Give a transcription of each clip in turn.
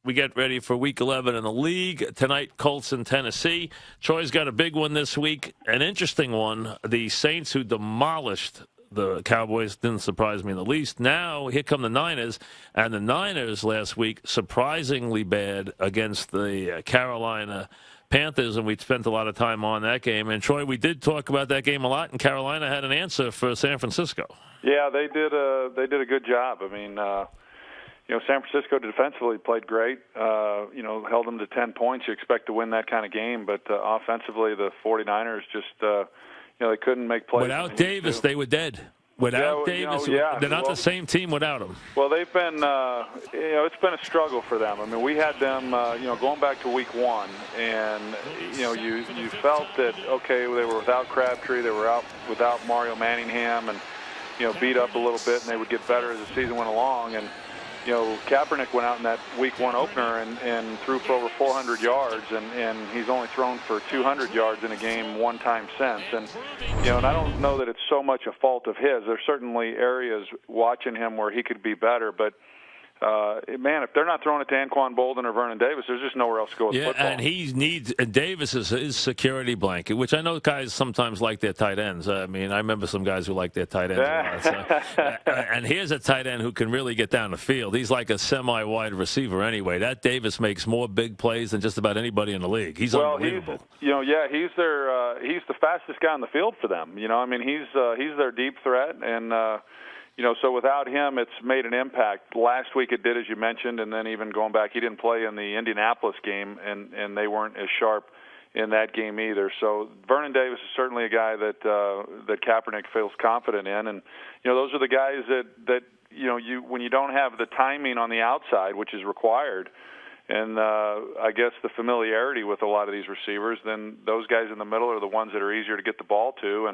we get ready for Week 11 in the league. Tonight, Colts in Tennessee. Troy's got a big one this week, an interesting one. The Saints, who demolished the Cowboys, didn't surprise me in the least. Now, here come the Niners, and the Niners last week, surprisingly bad against the Carolina Panthers, and we spent a lot of time on that game. And, Troy, we did talk about that game a lot, and Carolina had an answer for San Francisco. Yeah, they did a good job. I mean, San Francisco defensively played great, held them to 10 points. You expect to win that kind of game, but offensively, the 49ers just, they couldn't make plays. Without Davis, they were dead. Without Davis, they're not the same team without him. Well, they've been, it's been a struggle for them. I mean, we had them, going back to Week 1, and, you felt that, okay, they were without Crabtree, they were out without Mario Manningham, and, beat up a little bit, and they would get better as the season went along. And, Kaepernick went out in that Week 1 opener and threw for over 400 yards, and he's only thrown for 200 yards in a game one time since. And, and I don't know that it's so much a fault of his. There's certainly areas watching him where he could be better, but man, if they're not throwing it to Anquan Bolden or Vernon Davis, there's just nowhere else to go with football. And he needs Davis is his security blanket, which I know guys sometimes like their tight ends. I mean, I remember some guys who like their tight ends a lot. So, and here's a tight end who can really get down the field. He's like a semi-wide receiver anyway. That Davis makes more big plays than just about anybody in the league. He's unbelievable. He's the fastest guy on the field for them. He's their deep threat, and so without him, it's made an impact. Last week it did, as you mentioned, and then even going back, he didn't play in the Indianapolis game, and they weren't as sharp in that game either. So Vernon Davis is certainly a guy that Kaepernick feels confident in, and those are the guys that when you don't have the timing on the outside, which is required, and I guess the familiarity with a lot of these receivers, then those guys in the middle are the ones that are easier to get the ball to,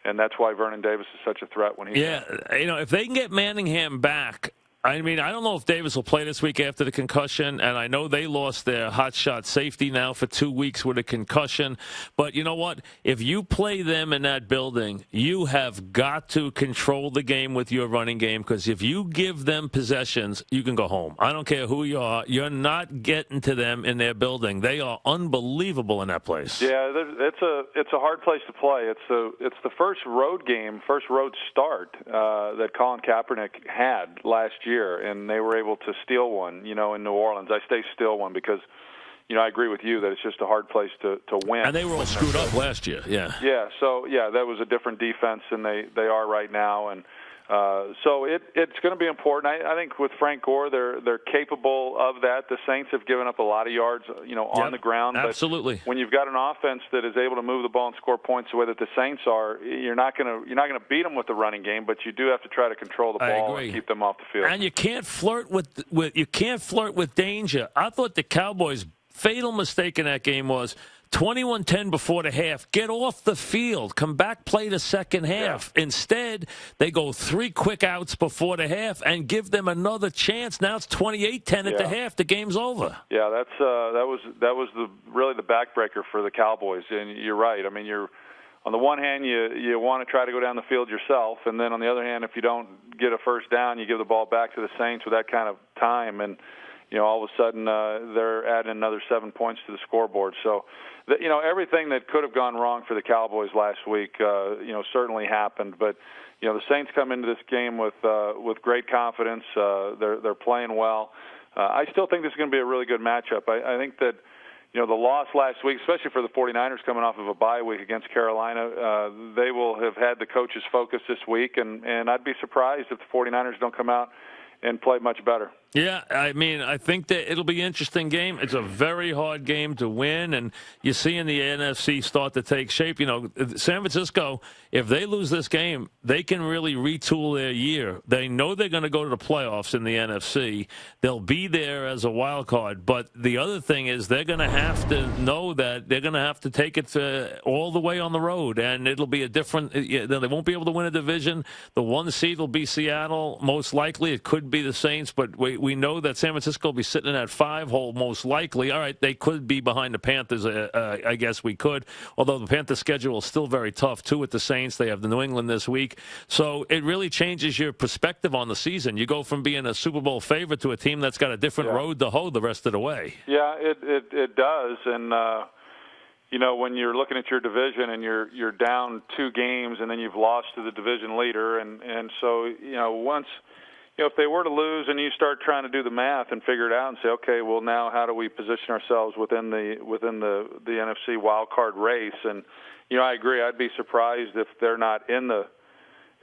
and that's why Vernon Davis is such a threat when he's if they can get Manningham back, I mean, I don't know if Davis will play this week after the concussion, and I know they lost their hotshot safety now for 2 weeks with a concussion. But you know what? If you play them in that building, you have got to control the game with your running game, because if you give them possessions, you can go home. I don't care who you are. You're not getting to them in their building. They are unbelievable in that place. Yeah, it's a hard place to play. It's the first road start that Colin Kaepernick had last year, and they were able to steal one, in New Orleans. I say steal one because, I agree with you that it's just a hard place to win. And they were all screwed up last year, yeah. Yeah, so, that was a different defense than they are right now, and so it's going to be important. I think with Frank Gore, they're capable of that. The Saints have given up a lot of yards, on the ground. Absolutely. But when you've got an offense that is able to move the ball and score points the way that the Saints are, you're not going to beat them with the running game, but you do have to try to control the ball and keep them off the field. And you can't flirt with danger. I thought the Cowboys' fatal mistake in that game was 21-10 before the half. Get off the field. Come back, play the second half. Yeah. Instead, they go 3 quick outs before the half and give them another chance. Now it's 28-10 at the half. The game's over. Yeah, that was really the backbreaker for the Cowboys. And you're right. I mean, you're on the one hand, you want to try to go down the field yourself, and then on the other hand, if you don't get a first down, you give the ball back to the Saints with that kind of time, and all of a sudden they're adding another 7 points to the scoreboard. So, everything that could have gone wrong for the Cowboys last week, certainly happened. But the Saints come into this game with great confidence. They're playing well. I still think this is going to be a really good matchup. I think that the loss last week, especially for the 49ers coming off of a bye week against Carolina, they will have had the coaches' focus this week, and I'd be surprised if the 49ers don't come out and play much better. Yeah, I mean, I think that it'll be an interesting game. It's a very hard game to win, and you're seeing the NFC start to take shape. San Francisco, if they lose this game, they can really retool their year. They know they're going to go to the playoffs in the NFC. They'll be there as a wild card, but the other thing is they're going to have to know that they're going to have to take it all the way on the road, and it'll be a different – they won't be able to win a division. The 1 seed will be Seattle, most likely. It could be the Saints, but we know that San Francisco will be sitting in that 5-hole most likely. All right, they could be behind the Panthers. I guess we could, although the Panthers' schedule is still very tough, too, with the Saints. They have the New England this week. So it really changes your perspective on the season. You go from being a Super Bowl favorite to a team that's got a different road to hoe the rest of the way. Yeah, it does. And, when you're looking at your division and you're down 2 games and then you've lost to the division leader. And so, once – if they were to lose and you start trying to do the math and figure it out and say, okay, well, now how do we position ourselves within the NFC wild card race? And I agree. I'd be surprised if they're not in the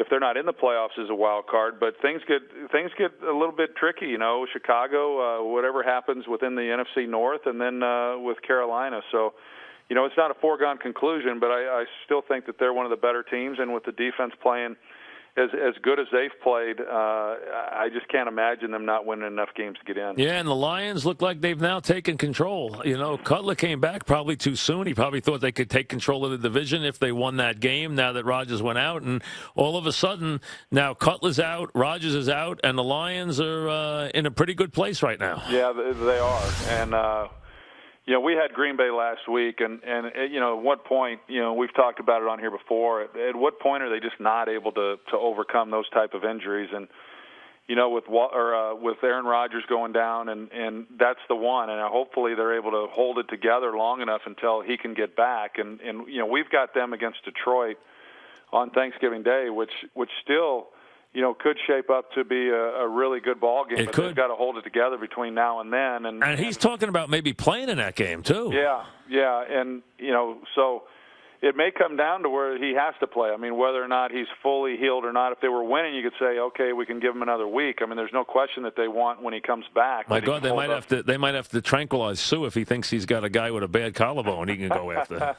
playoffs as a wild card. But things get a little bit tricky. Chicago, whatever happens within the NFC North, and then with Carolina. So, it's not a foregone conclusion, but I still think that they're one of the better teams, and with the defense playing as good as they've played, I just can't imagine them not winning enough games to get in. Yeah, and the Lions look like they've now taken control. Cutler came back probably too soon. He probably thought they could take control of the division if they won that game now that Rodgers went out. And all of a sudden, now Cutler's out, Rodgers is out, and the Lions are in a pretty good place right now. Yeah, they are. And, we had Green Bay last week, and at what point, we've talked about it on here before, at what point are they just not able to overcome those type of injuries? And, with Aaron Rodgers going down, and that's the one, and hopefully they're able to hold it together long enough until he can get back. And we've got them against Detroit on Thanksgiving Day, which still – could shape up to be a really good ball game. But they've got to hold it together between now and then. And he's talking about maybe playing in that game, too. Yeah. And, so it may come down to where he has to play. I mean, whether or not he's fully healed or not. If they were winning, you could say, okay, we can give him another week. I mean, there's no question that they want when he comes back. My God, they might have to tranquilize Sue if he thinks he's got a guy with a bad collarbone he can go after.